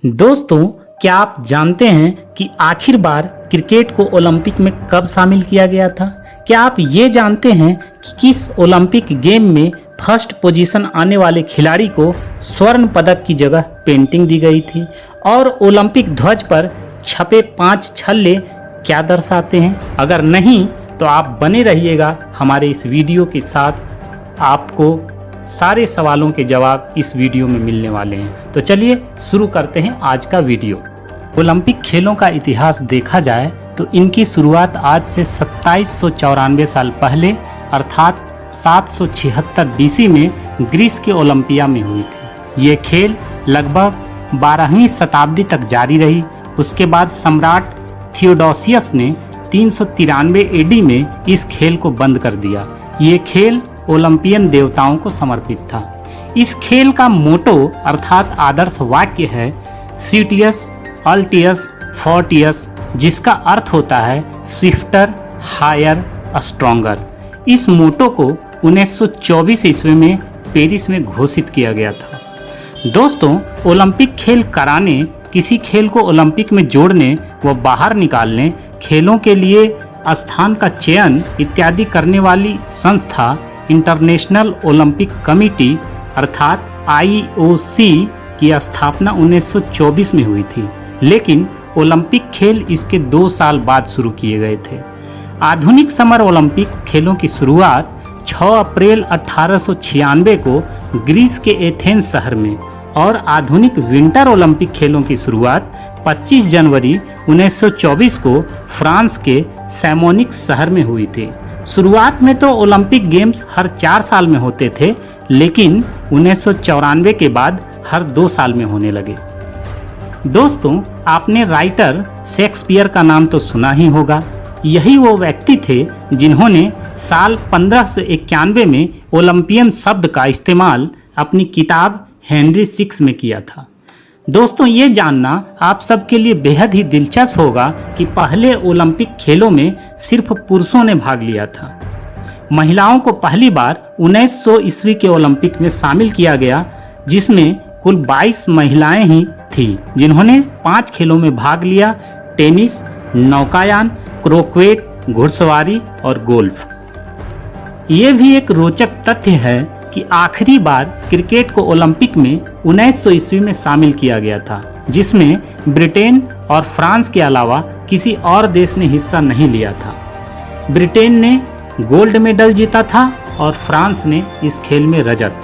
दोस्तों, क्या आप जानते हैं कि आखिर बार क्रिकेट को ओलंपिक में कब शामिल किया गया था? क्या आप ये जानते हैं कि किस ओलंपिक गेम में फर्स्ट पोजीशन आने वाले खिलाड़ी को स्वर्ण पदक की जगह पेंटिंग दी गई थी? और ओलंपिक ध्वज पर छपे 5 छल्ले क्या दर्शाते हैं? अगर नहीं तो आप बने रहिएगा हमारे इस वीडियो के साथ। आपको सारे सवालों के जवाब इस वीडियो में मिलने वाले हैं। तो चलिए शुरू करते हैं आज का वीडियो। ओलंपिक खेलों का इतिहास देखा जाए तो इनकी शुरुआत आज से 2794 साल पहले अर्थात 776 BC में ग्रीस के ओलंपिया में हुई थी। ये खेल लगभग 12वीं शताब्दी तक जारी रही। उसके बाद सम्राट थियोडोसियस ने 393 AD में इस खेल को बंद कर दिया। ये खेल ओलंपियन देवताओं को समर्पित था। इस खेल का मोटो अर्थात आदर्श वाक्य है सीटियस अल्टियस फोर्टियस, जिसका अर्थ होता है स्विफ्टर हायर स्ट्रॉन्गर। इस मोटो को 1924 ईस्वी में पेरिस में घोषित किया गया था। दोस्तों, ओलंपिक खेल कराने, किसी खेल को ओलंपिक में जोड़ने व बाहर निकालने, खेलों के लिए स्थान का चयन इत्यादि करने वाली संस्था इंटरनेशनल ओलंपिक कमेटी अर्थात IOC की स्थापना 1924 में हुई थी, लेकिन ओलंपिक खेल इसके 2 साल बाद शुरू किए गए थे। आधुनिक समर ओलंपिक खेलों की शुरुआत 6 अप्रैल 1896 को ग्रीस के एथेंस शहर में और आधुनिक विंटर ओलंपिक खेलों की शुरुआत 25 जनवरी 1924 को फ्रांस के सैमोनिक्स शहर में हुई थी। शुरुआत में तो ओलंपिक गेम्स हर 4 साल में होते थे, लेकिन 1994 के बाद हर 2 साल में होने लगे। दोस्तों, आपने राइटर शेक्सपियर का नाम तो सुना ही होगा। यही वो व्यक्ति थे जिन्होंने साल 1591 में ओलंपियन शब्द का इस्तेमाल अपनी किताब हेनरी VI में किया था। दोस्तों, ये जानना आप सबके लिए बेहद ही दिलचस्प होगा कि पहले ओलंपिक खेलों में सिर्फ पुरुषों ने भाग लिया था। महिलाओं को पहली बार 1900 ईस्वी के ओलंपिक में शामिल किया गया, जिसमें कुल 22 महिलाएं ही थीं, जिन्होंने 5 खेलों में भाग लिया: टेनिस, नौकायान, क्रोक्वेट, घुड़सवारी और गोल्फ। ये भी एक रोचक तथ्य है कि आखिरी बार क्रिकेट को ओलंपिक में 1900 ईस्वी में शामिल किया गया था, जिसमें ब्रिटेन और फ्रांस के अलावा किसी और देश ने हिस्सा नहीं लिया था। ब्रिटेन ने गोल्ड मेडल जीता था और फ्रांस ने इस खेल में रजत।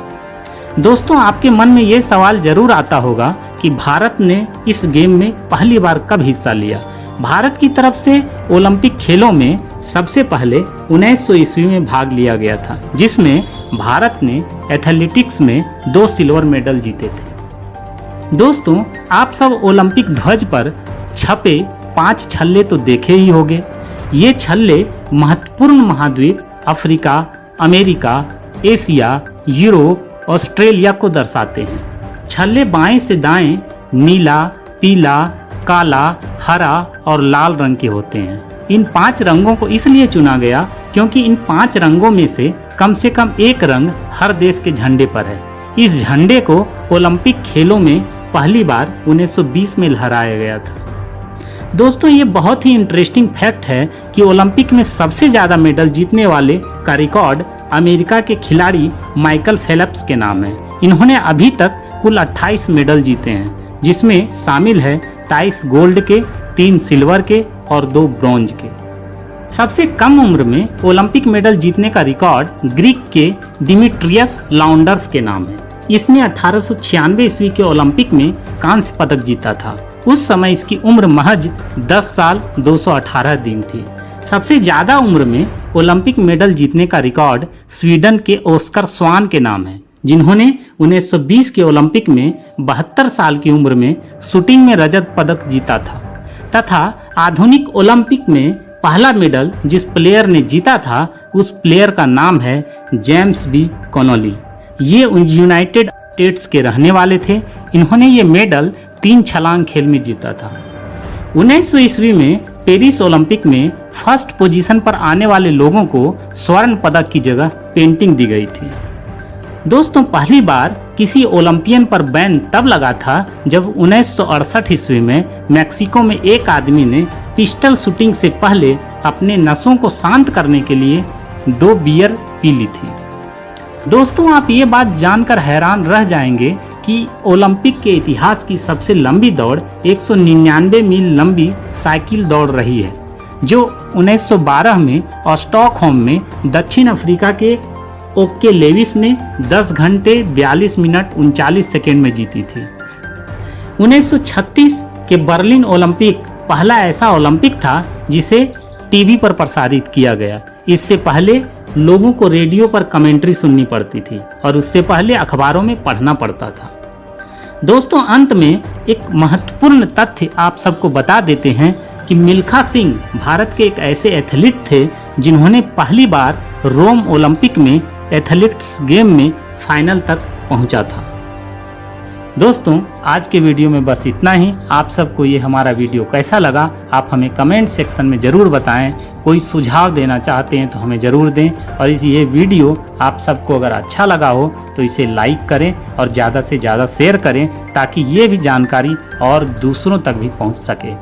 दोस्तों, आपके मन में ये सवाल जरूर आता होगा कि भारत ने इस गेम में पहली बार कब हिस्सा लिया। भारत की तरफ से ओलंपिक खेलों में सबसे पहले 1900 ईस्वी में भाग लिया गया था, जिसमें भारत ने एथलेटिक्स में 2 सिल्वर मेडल जीते थे। दोस्तों, आप सब ओलंपिक ध्वज पर छपे 5 छल्ले तो देखे ही होंगे। ये छल्ले महत्वपूर्ण महाद्वीप Africa, America, Asia, Europe, Australia को दर्शाते हैं। छल्ले बाएं से दाएं नीला, पीला, काला, हरा और लाल रंग के होते हैं। इन 5 रंगों को इसलिए चुना गया क्योंकि इन 5 रंगों में से कम एक रंग हर देश के झंडे पर है। इस झंडे को ओलंपिक खेलों में पहली बार 1920 में लहराया गया था। दोस्तों, ये बहुत ही इंटरेस्टिंग फैक्ट है कि ओलंपिक में सबसे ज़्यादा मेडल जीतने वाले का रिकॉर्ड अमेरिका के खिलाड़ी माइकल फेल्प्स के नाम है। इन्होंने अभी तक कुल 28 मेडल जीते हैं, जिसमें शामिल है 23 गोल्ड के, 3 सिल्वर के और 2 ब्रॉन्ज के। सबसे कम उम्र में ओलंपिक मेडल जीतने का रिकॉर्ड ग्रीक के डिमिट्रियस लाउंडर्स के नाम है। इसने 1896 ईस्वी के ओलंपिक में कांस्य पदक जीता था। उस समय इसकी उम्र महज 10 साल 218 दिन थी। सबसे ज्यादा उम्र में ओलंपिक मेडल जीतने का रिकॉर्ड स्वीडन के ऑस्कर स्वान के नाम है, जिन्होंने 1920 के ओलंपिक में 72 साल की उम्र में शूटिंग में रजत पदक जीता था। तथा आधुनिक ओलंपिक में पहला मेडल जिस प्लेयर ने जीता था, उस प्लेयर का नाम है जेम्स बी कॉनोली। ये यूनाइटेड स्टेट्स के रहने वाले थे। इन्होंने ये मेडल 3 छलांग खेल में जीता था। 1900 ईस्वी में पेरिस ओलंपिक में फर्स्ट पोजीशन पर आने वाले लोगों को स्वर्ण पदक की जगह पेंटिंग दी गई थी। दोस्तों, पहली बार किसी ओलंपियन पर बैन तब लगा था जब 1968 ईस्वी में मैक्सिको में एक आदमी ने पिस्टल शूटिंग से पहले अपने नसों को शांत करने के लिए 2 बियर पी ली थी। दोस्तों, आप ये बात जानकर हैरान रह जाएंगे कि ओलंपिक के इतिहास की सबसे लंबी दौड़ 199 मील लंबी साइकिल दौड़ रही है, जो 1912 में स्टॉकहोम में दक्षिण अफ्रीका के ओके लेविस ने 10 घंटे 42 मिनट 39 सेकेंड में जीती थी। 1936 के बर्लिन ओलंपिक पहला ऐसा ओलंपिक था जिसे टीवी पर प्रसारित किया गया। इससे पहले लोगों को रेडियो पर कमेंट्री सुननी पड़ती थी और उससे पहले अखबारों में पढ़ना पड़ता था। दोस्तों, अंत में एक महत्वपूर्ण तथ्य आप सबको बता देते हैं कि मिल्खा सिंह भारत के एक ऐसे एथलीट थे जिन्होंने पहली बार रोम ओलंपिक में एथलेटिक्स गेम में फाइनल तक पहुंचा था। दोस्तों, आज के वीडियो में बस इतना ही। आप सबको ये हमारा वीडियो कैसा लगा आप हमें कमेंट सेक्शन में ज़रूर बताएं। कोई सुझाव देना चाहते हैं तो हमें ज़रूर दें, और ये वीडियो आप सबको अगर अच्छा लगा हो तो इसे लाइक करें और ज़्यादा से ज़्यादा शेयर करें ताकि ये भी जानकारी और दूसरों तक भी पहुंच सके।